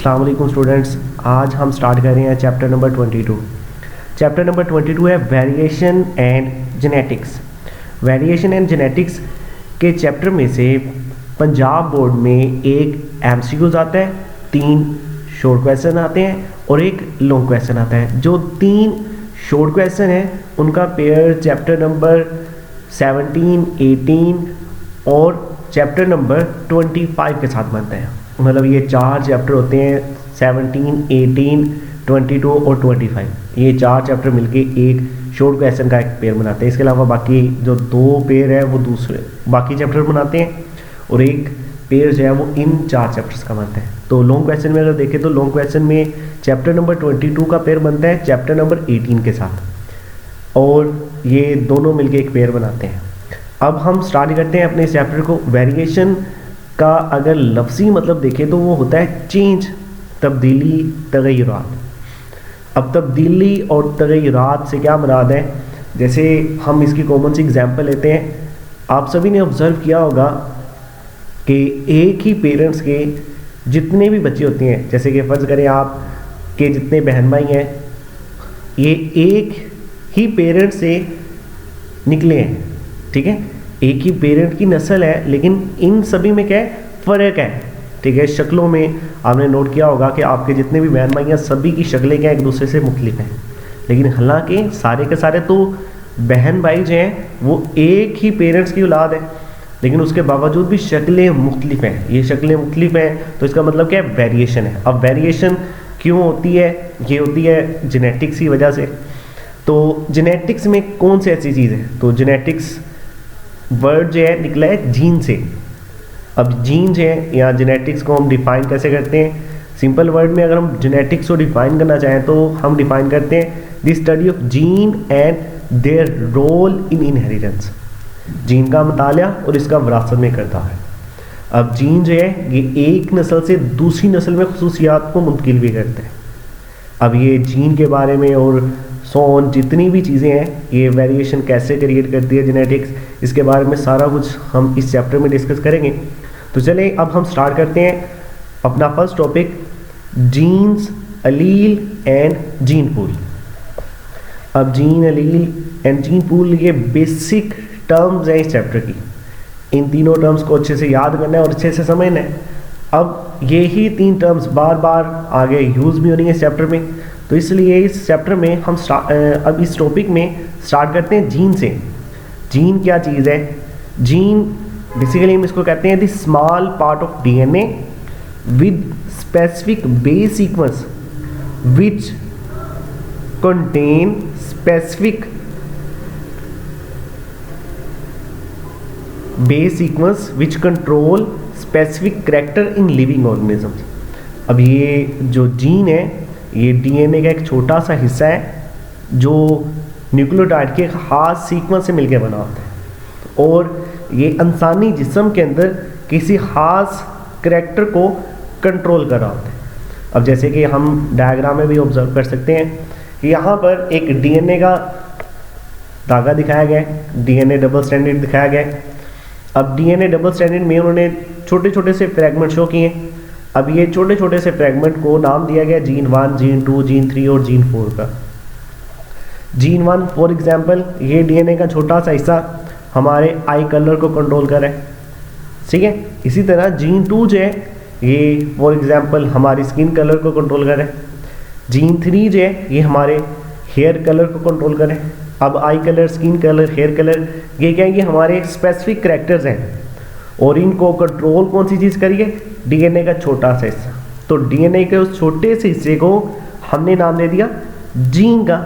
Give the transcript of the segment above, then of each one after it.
अस्सलाम वालेकुम स्टूडेंट्स, आज हम स्टार्ट कर रहे हैं चैप्टर नंबर 22। चैप्टर नंबर 22 है variation and genetics. Variation and genetics के चैप्टर में से पंजाब बोर्ड में एक एमसीक्यूज आता है, 3 शॉर्ट क्वेश्चन आते हैं और एक लॉन्ग क्वेश्चन आता है। जो 3 शॉर्ट क्वेश्चन हैं उनका पेयर चैप्टर नंबर 17, 18 और चैप्टर नंबर 25 के साथ बनता है। मतलब ये 4 चैप्टर होते हैं, 17, 18, 22 और 25। ये 4 चैप्टर मिलके एक शॉर्ट क्वेश्चन का एक पेयर बनाते हैं। इसके अलावा बाकी जो 2 पेयर है वो दूसरे बाकी चैप्टर बनाते हैं और एक पेयर जो है वो इन 4 चैप्टर्स का बनता है। तो लॉन्ग क्वेश्चन में अगर देखें तो लॉन्ग क्वेश्चन में चैप्टर नंबर 22 का पेयर बनता है चैप्टर नंबर 18 के साथ और ये दोनों मिलके एक पेयर बनाते हैं। अब हम स्टार्ट करते हैं अपने चैप्टर को। वेरिएशन का अगर लफ्ज़ी मतलब देखें तो वो होता है चेंज, तब्दीली, तगय्युरात। अब तब्दीली और तगय्युरात से क्या मुराद है, जैसे हम इसकी कॉमन सी एग्जांपल लेते हैं। आप सभी ने ऑब्ज़र्व किया होगा कि एक ही पेरेंट्स के जितने भी बच्चे होते हैं, जैसे कि फ़र्ज़ करें आप के जितने बहन भाई हैं, ये एक ही पेरेंट से निकले हैं, ठीक है। एक ही पेरेंट की नस्ल है, लेकिन इन सभी में क्या है, फ़र्क है, ठीक है। शक्लों में आपने नोट किया होगा कि आपके जितने भी बहन भाई हैं सभी की शक्लें क्या एक दूसरे से मुख्तलिफ हैं, लेकिन हालांकि सारे के सारे तो बहन भाई जो हैं वो एक ही पेरेंट्स की औलाद है, लेकिन उसके बावजूद भी शक्लें मुख्तलिफ हैं। ये शक्लें मुख्तलिफ हैं तो इसका मतलब क्या है, वेरिएशन है। अब वेरिएशन क्यों होती है, ये होती है जेनेटिक्स की वजह से। तो जेनेटिक्स में कौन सी ऐसी चीज़ है, तो जेनेटिक्स वर्ड जो है निकला है जीन से। अब जीन जो है या जेनेटिक्स को हम डिफाइन कैसे करते हैं, सिंपल वर्ड में अगर हम जेनेटिक्स को डिफाइन करना चाहें तो हम डिफाइन करते हैं the study of gene and their role in inheritance. Gene का मुताला और इसका विरासत में करता है। अब जीन जो है ये एक नस्ल से दूसरी नस्ल में खुसूसियात को मुंतकिल भी करते हैं। अब ये जीन के बारे में और सोन जितनी भी चीज़ें हैं, ये वेरिएशन कैसे क्रिएट करती है जेनेटिक्स, इसके बारे में सारा कुछ हम इस चैप्टर में डिस्कस करेंगे। तो चलिए अब हम स्टार्ट करते हैं अपना first topic, genes, allele and gene pool. अब gene, allele and gene pool ये बेसिक टर्म्स हैं इस चैप्टर की। इन तीनों टर्म्स को अच्छे से याद करना है और अच्छे से समझना है। अब यही 3 टर्म्स बार बार आगे यूज़ भी होनी है इस चैप्टर में, तो इसलिए इस चैप्टर में हम अब इस टॉपिक में स्टार्ट करते हैं जीन से। जीन क्या चीज़ है, जीन बेसिकली हम इसको कहते हैं the small part of DNA with specific base sequence which contain specific base sequence which control specific character in living organisms. अब ये जो जीन है ये डीएनए का एक छोटा सा हिस्सा है जो न्यूक्लियोटाइड के एक खास सीक्वेंस से मिलकर बना होता है और ये इंसानी जिस्म के अंदर किसी खास करैक्टर को कंट्रोल कर रहा होता है। अब जैसे कि हम डायग्राम में भी ऑब्जर्व कर सकते हैं कि यहाँ पर एक डीएनए का धागा दिखाया गया है, डीएनए डबल स्ट्रैंडेड दिखाया गया है। अब डीएनए डबल स्ट्रैंडेड में उन्होंने छोटे छोटे से फ्रैगमेंट शो किए। अब ये छोटे छोटे से फ्रैगमेंट को नाम दिया गया जीन 1, जीन 2, जीन 3 और जीन 4 का। जीन 1 फॉर एग्जांपल ये डीएनए का छोटा सा हिस्सा हमारे आई कलर को कंट्रोल कर रहा है, ठीक है। इसी तरह जीन 2 जो है ये फॉर एग्जांपल हमारी स्किन कलर को कंट्रोल कर रहा है। जीन 3 जो है ये हमारे हेयर कलर को कंट्रोल कर रहे हैं। अब eye colour, skin colour, hair colour ये क्या है, ये हमारे स्पेसिफिक करैक्टर्स हैं और इनको कंट्रोल कौन सी चीज़ करिए, डीएनए का छोटा सा हिस्सा। तो डीएनए के उस छोटे से हिस्से को हमने नाम दे दिया जीन का।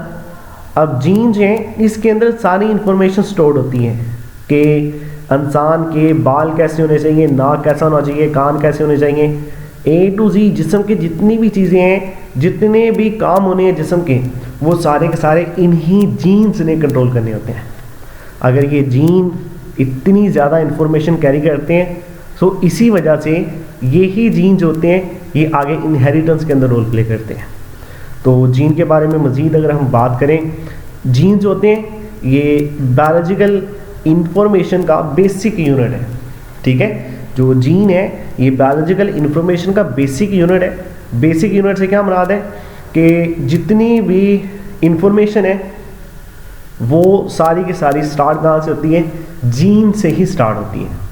अब जीन जो है इसके अंदर सारी इंफॉर्मेशन स्टोर्ड होती है कि इंसान के बाल कैसे होने चाहिए, नाक कैसा होना चाहिए, कान कैसे होने चाहिए, A to Z जिस्म की जितनी भी चीज़ें हैं, जितने भी काम होने हैं जिस्म के, वो सारे के सारे इन्हीं जीन्स ने कंट्रोल करने होते हैं। अगर ये जीन इतनी ज़्यादा इंफॉर्मेशन कैरी करते हैं तो इसी वजह से यही जीन जो होते हैं ये आगे इनहेरिटेंस के अंदर रोल प्ले करते हैं। तो जीन के बारे में मज़ीद अगर हम बात करें, जीन जो होते हैं ये बायोलॉजिकल इंफॉर्मेशन का बेसिक यूनिट है, ठीक है। जो जीन है ये बायोलॉजिकल इंफॉर्मेशन का बेसिक यूनिट है बेसिक यूनिट से क्या मुराद है कि जितनी भी इंफॉर्मेशन है वो सारी की सारी स्टार्ट कहाँ से होती है, जीन से ही स्टार्ट होती है।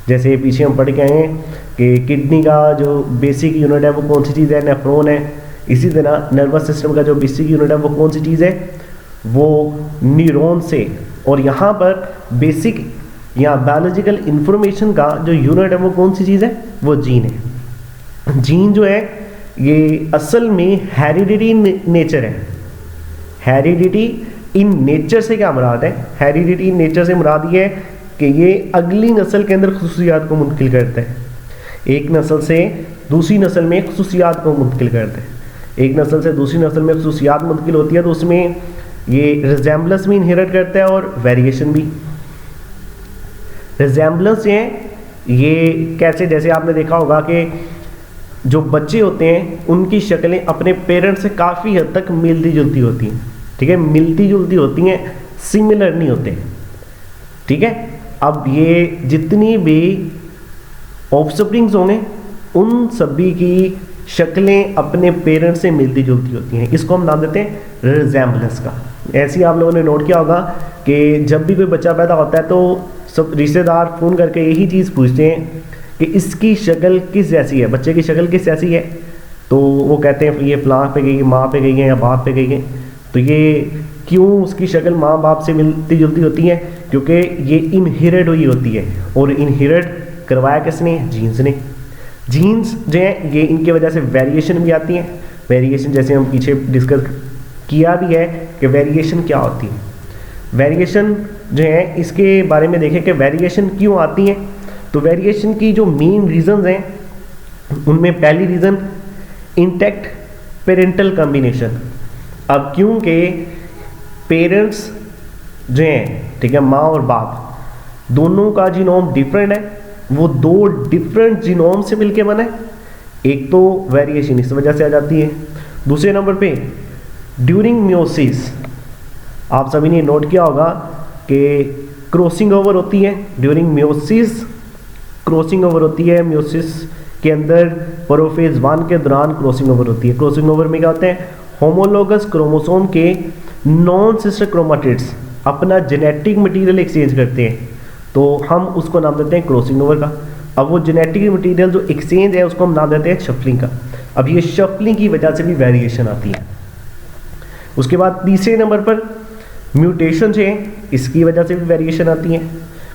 जैसे पीछे हम पढ़ के आए हैं कि किडनी का जो बेसिक यूनिट है वो कौन सी चीज़ है, नेफ्रॉन है। इसी तरह नर्वस सिस्टम का जो बेसिक यूनिट है वो कौन सी चीज़ है, वो न्यूरॉन से। और यहाँ पर बेसिक या बायोलॉजिकल इंफॉर्मेशन का जो यूनिट है वो कौन सी चीज़ है, वो जीन है। जीन जो है ये असल में हेरिडिटी नेचर है। हेरिडिटी इन नेचर से क्या मुराद है, हेरिडिटी इन नेचर से मुराद ये है कि ये अगली नस्ल के अंदर खुसूसियात को मुंतकिल करता है। एक नस्ल से दूसरी नस्ल में खुसूसियात को मुंतकिल करता है। एक नस्ल से दूसरी नस्ल में खुसूसियात मुंतकिल होती है तो उसमें ये रिजेम्बलेंस भी इनहेरिट करता है और वेरिएशन भी। रिजेम्बलेंस है ये कैसे, जैसे आपने देखा होगा कि जो बच्चे होते हैं उनकी शक्लें अपने पेरेंट्स से काफ़ी हद तक मिलती जुलती होती हैं, ठीक है, मिलती जुलती होती हैं, सिमिलर नहीं होते, ठीक है। अब ये जितनी भी ऑफस्प्रिंग्स होंगे उन सभी की शक्लें अपने पेरेंट्स से मिलती जुलती होती हैं। इसको हम नाम देते हैं रिजेम्बलेंस का। ऐसे ही आप लोगों ने नोट किया होगा कि जब भी कोई बच्चा पैदा होता है तो सब रिश्तेदार फ़ोन करके यही चीज़ पूछते हैं कि इसकी शक्ल किस जैसी है, बच्चे की शक्ल किस जैसी है। तो वो कहते हैं ये फलां पे गई, माँ पे गई है या बाप पे गई है। तो ये क्यों उसकी शक्ल माँ बाप से मिलती जुलती होती है, क्योंकि ये इनहेरिट हुई होती है। और इनहेरिट करवाया किसने, जीन्स ने। जीन्स जो है ये इनकी वजह से वेरिएशन भी आती है। वेरिएशन जैसे हम पीछे डिस्कस किया भी है कि वेरिएशन क्या होती है। वेरिएशन जो है इसके बारे में देखें कि वेरिएशन क्यों आती है। तो वेरिएशन की जो मेन रीजंस हैं उनमें पहली रीज़न इंटैक्ट पेरेंटल कॉम्बिनेशन। अब क्योंकि पेरेंट्स जो हैं, ठीक है, माँ और बाप दोनों का जीनोम डिफरेंट है, वो दो डिफरेंट जीनोम से मिलके बना है। एक तो वेरिएशन इस वजह से आ जाती है। दूसरे नंबर पे ड्यूरिंग मियोसिस आप सभी ने नोट किया होगा कि क्रॉसिंग ओवर होती है। ड्यूरिंग मियोसिस क्रॉसिंग ओवर होती है। मियोसिस के अंदर प्रोफेज 1 के दौरान क्रॉसिंग ओवर होती है। क्रॉसिंग ओवर में क्या होते हैं, होमोलोगस क्रोमोसोम के नॉन सिस्टर क्रोमाटिड्स अपना जेनेटिक मटेरियल एक्सचेंज करते हैं, तो हम उसको नाम देते हैं क्रॉसिंग ओवर का। अब वो जेनेटिक मटेरियल जो एक्सचेंज है उसको हम नाम देते हैं शफलिंग का। अब ये शफलिंग की वजह से भी वेरिएशन आती है। उसके बाद तीसरे नंबर पर म्यूटेशन है, इसकी वजह से भी वेरिएशन आती है।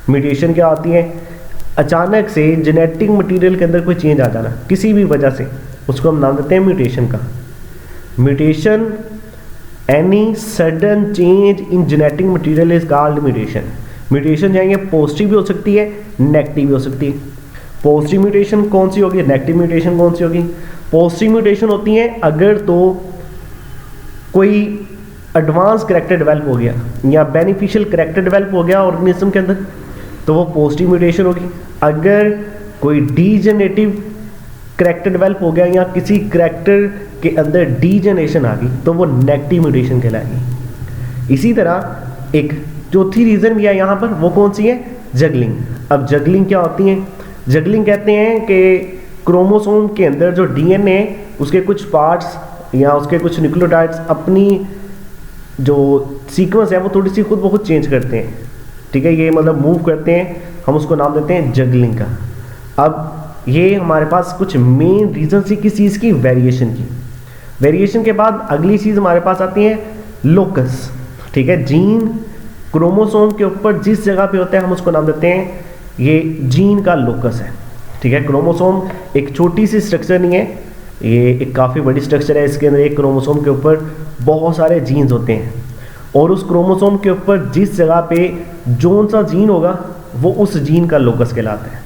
म्यूटेशन क्या आती है, अचानक से जेनेटिक मटेरियल के अंदर कोई चेंज आ जाना किसी भी वजह से, उसको हम नाम देते हैं म्यूटेशन का। Mutation any sudden change in genetic material is called mutation. Mutation जाएंगे पॉजिटिव भी हो सकती है, नेगेटिव भी हो सकती है। पॉजिटिव म्यूटेशन कौन सी होगी, नेगेटिव म्यूटेशन कौन सी होगी। पॉजिटिव म्यूटेशन होती है अगर तो कोई एडवांस करैक्टर डेवलप हो गया या बेनिफिशियल करैक्टर डेवलप हो गया ऑर्गेनिज्म के अंदर, तो वो पॉजिटिव म्यूटेशन होगी। अगर कोई डीजेनरेटिव करैक्टर डेवलप हो गया या किसी करैक्टर के अंदर डीजेनरेशन आ गई तो वो नेगेटिव म्यूटेशन कहलाएगी। इसी तरह एक चौथी रीज़न भी है यहाँ पर, वो कौन सी है, जगलिंग। अब जगलिंग क्या होती है, जगलिंग कहते हैं कि क्रोमोसोम के अंदर जो डीएनए उसके कुछ पार्ट्स या उसके कुछ न्यूक्लियोटाइड्स अपनी जो सीक्वेंस है वो थोड़ी सी खुद ब खुद चेंज करते हैं, ठीक है, ये मतलब मूव करते हैं, हम उसको नाम देते हैं जगलिंग का। अब ये हमारे पास कुछ मेन रीजन थी किस चीज़ की, वेरिएशन की। वेरिएशन के बाद अगली चीज़ हमारे पास आती है लोकस, ठीक है, जीन क्रोमोसोम के ऊपर जिस जगह पे होता है हम उसको नाम देते हैं ये जीन का लोकस है, ठीक है। क्रोमोसोम एक छोटी सी स्ट्रक्चर नहीं है, ये एक काफ़ी बड़ी स्ट्रक्चर है। इसके अंदर एक क्रोमोसोम के ऊपर बहुत सारे जीन्स होते हैं और उस क्रोमोसोम के ऊपर जिस जगह पे जोन सा जीन होगा वो उस जीन का लोकस कहलाता है,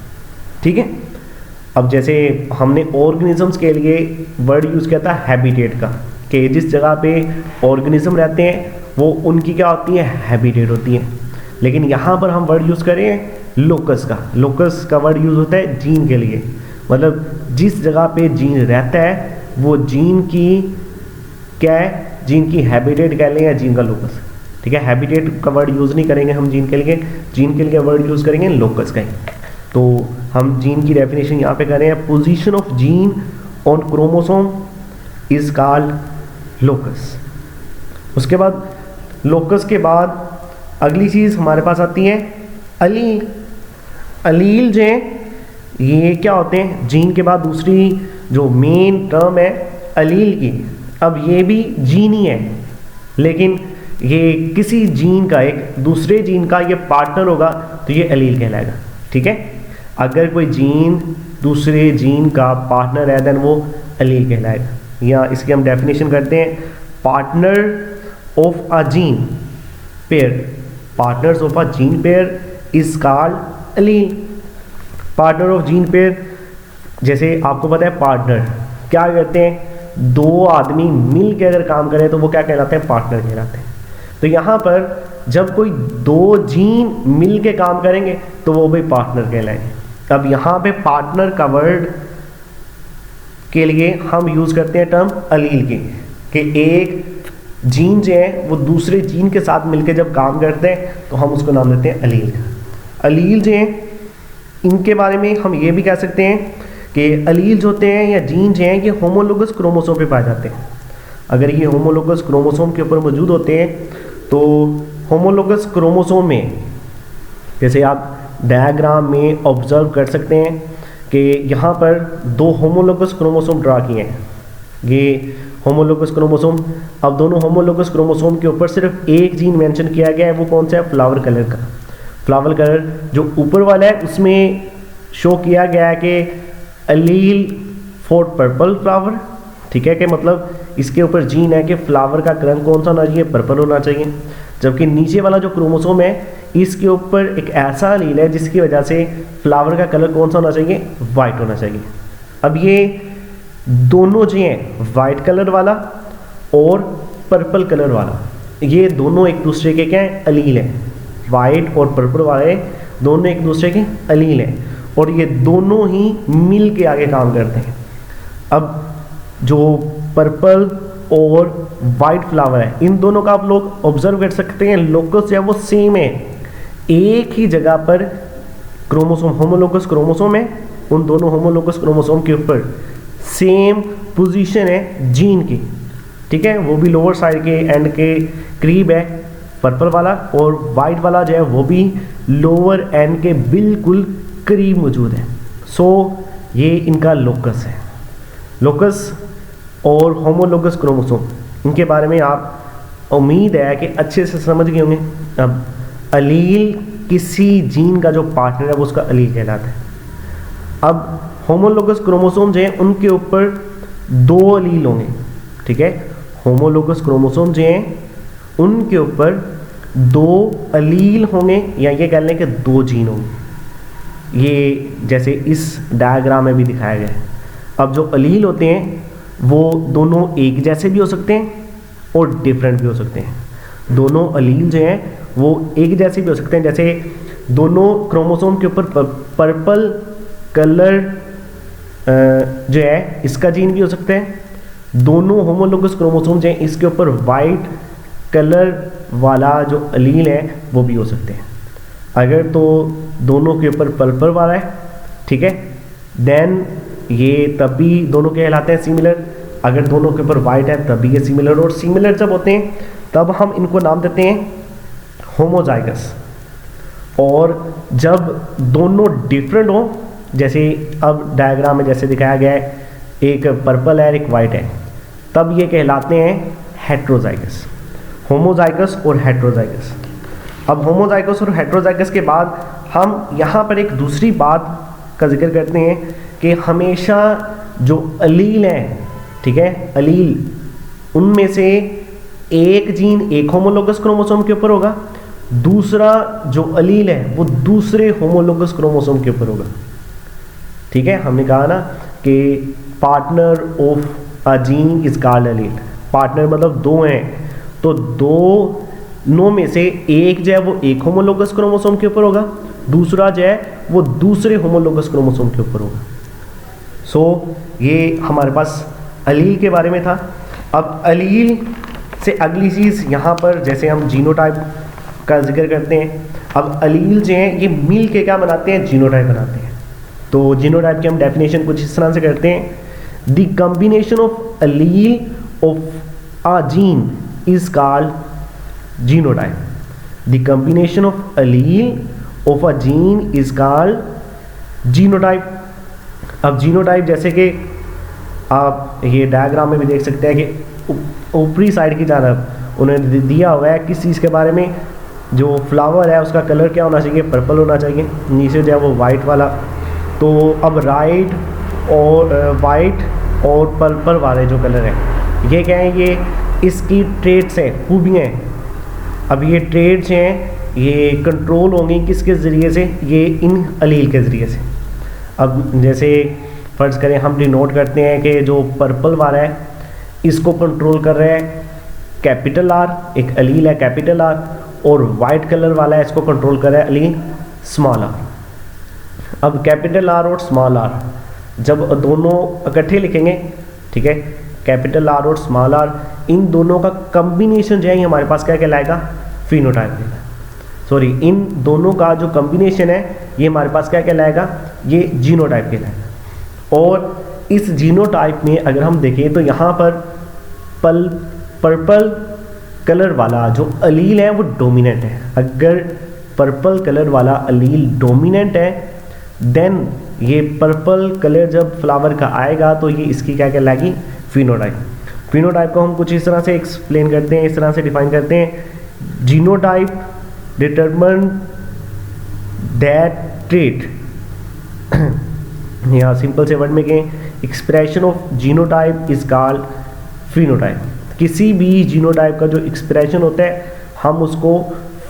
ठीक है। अब जैसे हमने ऑर्गेनिजम्स के लिए वर्ड यूज़ किया था हैबिटेट का, कि जिस जगह पे ऑर्गेनिज्म रहते हैं वो उनकी क्या होती है, हैबिटेट होती है। लेकिन यहाँ पर हम वर्ड यूज़ करें लोकस का। लोकस का वर्ड यूज़ होता है जीन के लिए, मतलब जिस जगह पे जीन रहता है वो जीन की क्या है, जीन की हैबिटेट कह लें या जीन का लोकस, ठीक है। हैबिटेट का वर्ड यूज़ नहीं करेंगे हम जीन के लिए, जीन के लिए वर्ड यूज़ करेंगे लोकस का ही। तो हम जीन की डेफिनेशन यहाँ पे कर रहे हैं, position of gene on chromosome is called locus. उसके बाद लोकस के बाद अगली चीज़ हमारे पास आती है अलील। अलील जो है ये क्या होते हैं, जीन के बाद दूसरी जो मेन टर्म है अलील की। अब ये भी जीन ही है, लेकिन ये किसी जीन का, एक दूसरे जीन का ये पार्टनर होगा तो ये अलील कहलाएगा। ठीक है, अगर कोई जीन दूसरे जीन का पार्टनर है देन वो अलील कहलाएगा। या इसकी हम डेफिनेशन करते हैं, partner of a gene pair, partners of a gene pair is called allele. Partner of gene pair, जैसे आपको पता है पार्टनर क्या कहते हैं, दो आदमी मिल के अगर काम करें तो वो क्या कहलाते हैं, पार्टनर कहलाते हैं। तो यहाँ पर जब कोई दो जीन मिल के काम करेंगे तो वो भी पार्टनर कहलाएंगे। अब यहाँ पे पार्टनर का वर्ड के लिए हम यूज़ करते हैं टर्म अलील की, कि एक जीन जो है वो दूसरे जीन के साथ मिलके जब काम करते हैं तो हम उसको नाम देते हैं अलील। अलील जो है इनके बारे में हम ये भी कह सकते हैं कि अलील जो होते हैं या जीन जो हैं ये होमोलोगस क्रोमोसोम पे पाए जाते हैं। अगर ये होमोलोगस क्रोमोसोम के ऊपर मौजूद होते हैं तो होमोलोगस क्रोमोसोम में, जैसे आप डायग्राम में ऑब्जर्व कर सकते हैं कि यहाँ पर दो होमोलोगस क्रोमोसोम ड्रा किए हैं। ये होमोलोगस क्रोमोसोम, अब दोनों होमोलोगस क्रोमोसोम के ऊपर सिर्फ एक जीन मेंशन किया गया है, वो कौन सा है, फ्लावर कलर का। फ्लावर कलर जो ऊपर वाला है उसमें शो किया गया है कि अलील फॉर पर्पल फ्लावर। ठीक है, कि मतलब इसके ऊपर जीन है कि फ्लावर का रंग कौन सा होना चाहिए, पर्पल होना चाहिए। जबकि नीचे वाला जो क्रोमोसोम है इसके ऊपर एक ऐसा अलील है जिसकी वजह से फ्लावर का कलर कौन सा होना चाहिए, वाइट होना चाहिए। अब ये दोनों जो हैं वाइट कलर वाला और पर्पल कलर वाला, ये दोनों एक दूसरे के क्या हैं, अलील हैं। वाइट और पर्पल वाले दोनों एक दूसरे के अलील हैं और ये दोनों ही मिल के आगे काम करते हैं। अब जो पर्पल और वाइट फ्लावर है इन दोनों का आप लोग ऑब्जर्व कर सकते हैं, लोकस जो है वो सेम है, एक ही जगह पर क्रोमोसोम, होमोलोगस क्रोमोसोम है, उन दोनों होमोलोगस क्रोमोसोम के ऊपर सेम पोजीशन है जीन की। ठीक है, वो भी लोअर साइड के एंड के करीब है पर्पल वाला, और वाइट वाला जो है वो भी लोअर एंड के बिल्कुल करीब मौजूद है। सो ये इनका लोकस है। लोकस और होमोलोगस क्रोमोसोम, इनके बारे में आप उम्मीद है कि अच्छे से समझ गए होंगे। अब अलील किसी जीन का जो पार्टनर है वो उसका अलील कहलाता है। अब होमोलोगस क्रोमोसोम जो हैं उनके ऊपर दो अलील होंगे। ठीक है, होमोलोगस क्रोमोसोम जो हैं उनके ऊपर दो अलील होंगे, या ये कह लें कि दो जीन होंगे। ये जैसे इस डायग्राम में भी दिखाया गया है। अब जो अलील होते हैं वो दोनों एक जैसे भी हो सकते हैं और डिफरेंट भी हो सकते हैं। दोनों अलील जो हैं वो एक जैसे भी हो सकते हैं, जैसे दोनों क्रोमोसोम के ऊपर पर्पल कलर जो है इसका जीन भी हो सकता है, दोनों होमोलोगस क्रोमोसोम जो हैं इसके ऊपर वाइट कलर वाला जो अलील है वो भी हो सकते हैं। अगर तो दोनों के ऊपर पर्पल वाला है, ठीक है, देन ये तब भी दोनों कहलाते हैं सिमिलर। अगर दोनों के ऊपर वाइट है तब भी ये सिमिलर, और सिमिलर जब होते हैं तब हम इनको नाम देते हैं होमोजाइगस। और जब दोनों डिफरेंट हो, जैसे अब डायग्राम में जैसे दिखाया गया है, एक पर्पल है एक वाइट है, तब ये कहलाते हैं हेट्रोजाइगस। होमोजाइगस और हेट्रोजाइगस। अब होमोजाइगस और हेट्रोजाइगस के बाद हम यहाँ पर एक दूसरी बात का जिक्र करते हैं कि हमेशा जो अलील हैं, ठीक है, अलील उनमें से एक जीन एक होमोलोगस क्रोमोसोम के ऊपर होगा, दूसरा जो अलील है वो दूसरे होमोलोगस क्रोमोसोम के ऊपर होगा। ठीक है, हमने कहा ना कि partner of a gene is called allele. Partner मतलब दो हैं, तो दोनों में से एक जो है वो एक होमोलोगस क्रोमोसोम के ऊपर होगा, दूसरा जो है वो दूसरे होमोलोगस क्रोमोसोम के ऊपर होगा। सो ये हमारे पास अलील के बारे में था। अब अलील से अगली चीज़ यहाँ पर जैसे हम जीनोटाइप का जिक्र करते हैं। अब अलील जो हैं ये मिल के क्या बनाते हैं, जीनोटाइप बनाते हैं। तो जीनोटाइप की हम डेफिनेशन कुछ इस तरह से करते हैं, the combination of Aleel of a gene is called genotype. The combination of Aleel of a gene is called genotype. अब जीनोटाइप जैसे कि आप ये डायग्राम में भी देख सकते हैं कि ऊपरी साइड की जानब उन्होंने दिया हुआ है किस चीज़ के बारे में, जो फ्लावर है उसका कलर क्या होना चाहिए, पर्पल होना चाहिए, नीचे जो है वो वाइट वाला. तो अब वाइट और पर्पल वाले जो कलर हैं ये क्या है, ये इसकी ट्रेड्स हैं, खूबियाँ हैं. अब ये ट्रेड्स हैं ये कंट्रोल होंगी किसके ज़रिए से, ये इन अलील के ज़रिए से. अब जैसे फ़र्ज़ करें हम डिनोट करते हैं कि जो पर्पल वाला है इसको कंट्रोल कर रहा है कैपिटल आर, एक अलील है कैपिटल आर, और वाइट कलर वाला है इसको कंट्रोल कर रहा है अलील स्मॉल आर. अब कैपिटल आर और स्मॉल आर जब दोनों इकट्ठे लिखेंगे, ठीक है, कैपिटल आर और स्मॉल आर, इन दोनों का कॉम्बिनेशन जो है हमारे पास क्या कहलाएगा, फिनोटाइप. सॉरी, इन दोनों का जो कॉम्बिनेशन है ये हमारे पास क्या कहलाएगा, ये जीनोटाइप कहलाएगा. और इस जीनोटाइप में अगर हम देखें तो यहाँ पर पर्पल कलर वाला जो अलील है वो डोमिनेंट है. अगर पर्पल कलर वाला अलील डोमिनेंट है देन ये पर्पल कलर जब फ्लावर का आएगा तो ये इसकी क्या कहलाएगी, फिनोटाइप. फिनोटाइप को हम कुछ इस तरह से एक्सप्लेन करते हैं, इस तरह से डिफाइन करते हैं. जीनोटाइप डिटरमिन दैट ट्रेट, या सिंपल से वर्ड में कहें, expression of genotype is called phenotype. किसी भी जीनोटाइप का जो एक्सप्रेशन होता है हम उसको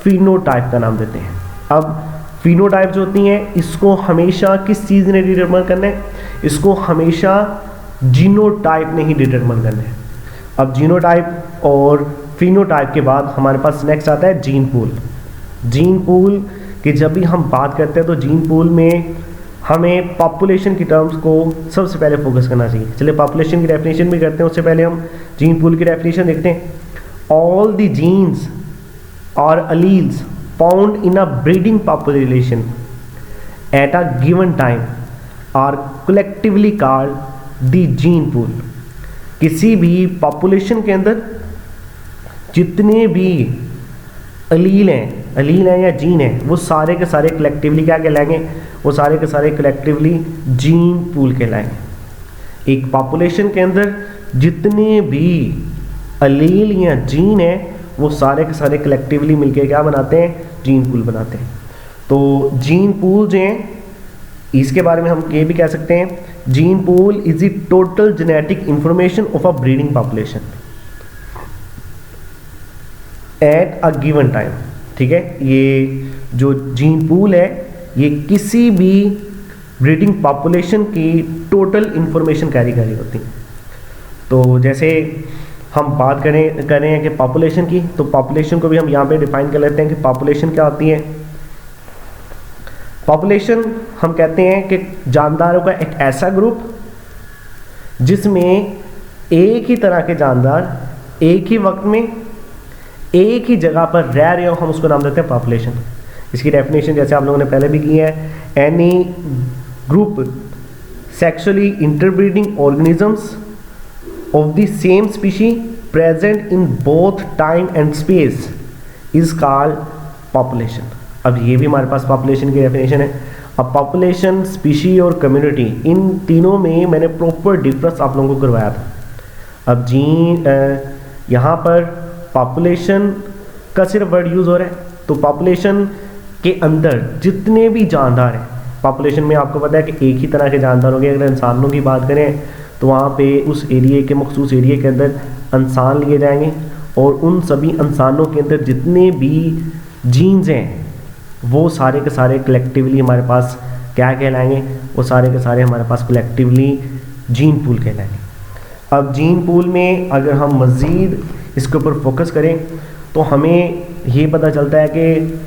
फिनोटाइप का नाम देते हैं. अब फिनोटाइप जो होती हैं इसको हमेशा किस चीज़ ने डिटरमिन करना है, इसको हमेशा जीनोटाइप ने ही डिटरमिन करना है. अब जीनोटाइप और फिनोटाइप के बाद हमारे पास नेक्स्ट आता है जीन पूल. जीन पूल की जब भी हम बात करते हैं तो जीन पूल में हमें पॉपुलेशन की टर्म्स को सबसे पहले फोकस करना चाहिए. चलिए पॉपुलेशन की डेफिनेशन भी करते हैं, उससे पहले हम जीन पूल की डेफिनेशन देखते हैं. ऑल द जीन्स और alleles found in a breeding population at a given time are collectively called the gene pool. किसी भी पॉपुलेशन के अंदर जितने भी अलील हैं या जीन हैं वो सारे के सारे कलेक्टिवली क्या कहलाएंगे, वो सारे के सारे कलेक्टिवली जीन पूल कहलाएंगे. एक पॉपुलेशन के अंदर जितने भी अलील या जीन हैं वो सारे के सारे कलेक्टिवली मिलके क्या बनाते हैं, जीन पूल बनाते हैं. तो जीन पूल जो हैं इसके बारे में हम ये भी कह सकते हैं, gene pool is the total genetic information of a breeding population at a given time. ठीक है, ये जो जीन पूल है ये किसी भी ब्रीडिंग पॉपुलेशन की टोटल इंफॉर्मेशन कैरी कर रही होती है. तो जैसे हम बात कर रहे हैं कि पॉपुलेशन की, तो पॉपुलेशन को भी हम यहाँ पे डिफाइन कर लेते हैं कि पॉपुलेशन क्या होती है. पॉपुलेशन हम कहते हैं कि जानदारों का एक ऐसा ग्रुप जिसमें एक ही तरह के जानदार एक ही वक्त में एक ही जगह पर रह रहे हो, हम उसको नाम देते हैं पॉपुलेशन. इसकी डेफिनेशन जैसे आप लोगों ने पहले भी की है, any group sexually interbreeding organisms of the same species present in both time and space is called population. अब ये भी हमारे पास पॉपुलेशन की डेफिनेशन है. अब पॉपुलेशन, स्पीशी और कम्युनिटी, इन तीनों में मैंने प्रॉपर डिफरेंस आप लोगों को करवाया था. अब यहाँ पर पॉपुलेशन का सिर्फ वर्ड यूज़ हो रहा है, तो पॉपुलेशन के अंदर जितने भी जानदार हैं, पॉपुलेशन में आपको पता है कि एक ही तरह के जानदार होंगे. अगर इंसानों की बात करें तो वहाँ पे उस एरिए के मखसूस एरिए के अंदर इंसान लिए जाएंगे और उन सभी इंसानों के अंदर जितने भी जीन्स हैं वो सारे के सारे कलेक्टिवली हमारे पास क्या कहलाएंगे, वो सारे के सारे हमारे पास कलेक्टिवली जीन पूल कहलाएंगे. अब जीन पूल में अगर हम मज़ीद इसके ऊपर फोकस करें तो हमें ये पता चलता है कि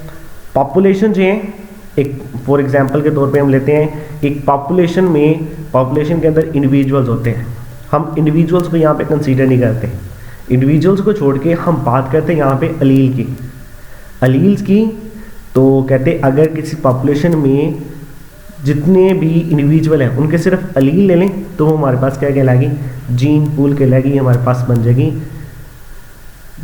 पॉपुलेशन जो है, एक फॉर एग्जांपल के तौर पे हम लेते हैं, एक पॉपुलेशन के अंदर इंडिविजुअल्स होते हैं. हम इंडिविजुअल्स को यहाँ पे कंसीडर नहीं करते. इंडिविजुअल्स को छोड़ के हम बात करते हैं यहाँ पे अलील्स की. तो कहते अगर किसी पॉपुलेशन में जितने भी इंडिविजुअल हैं उनके सिर्फ अलील ले लें तो वो हमारे पास क्या कहलाएगी, जीन पूल कहलाएगी। हमारे पास बन जाएगी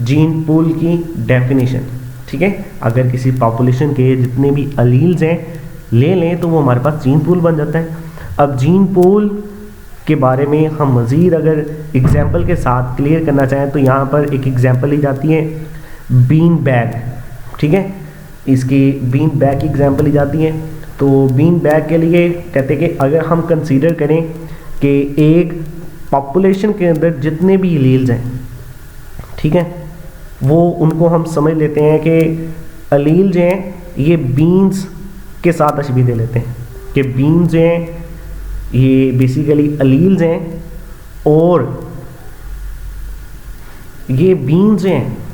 जीन पूल की डेफिनेशन। ठीक है, अगर किसी पॉपुलेशन के जितने भी अलील्स हैं ले लें तो वो हमारे पास जीन पूल बन जाता है। अब जीन पूल के बारे में हम मज़ीद अगर एग्जाम्पल के साथ क्लियर करना चाहें तो यहाँ पर एक एग्जाम्पल ली जाती है बीन बैग। ठीक है, इसकी बीन बैग की एग्जाम्पल ली जाती है। तो बीन बैग के लिए कहते हैं कि अगर हम कंसीडर करें कि एक पॉपुलेशन के अंदर जितने भी अलील्स हैं, ठीक है, वो उनको हम समझ लेते हैं कि अलील जो हैं ये बीन्स के साथ तशबीह दे लेते हैं कि बीन्स जो हैं ये बेसिकली अलील्स हैं और ये बीन्स जो हैं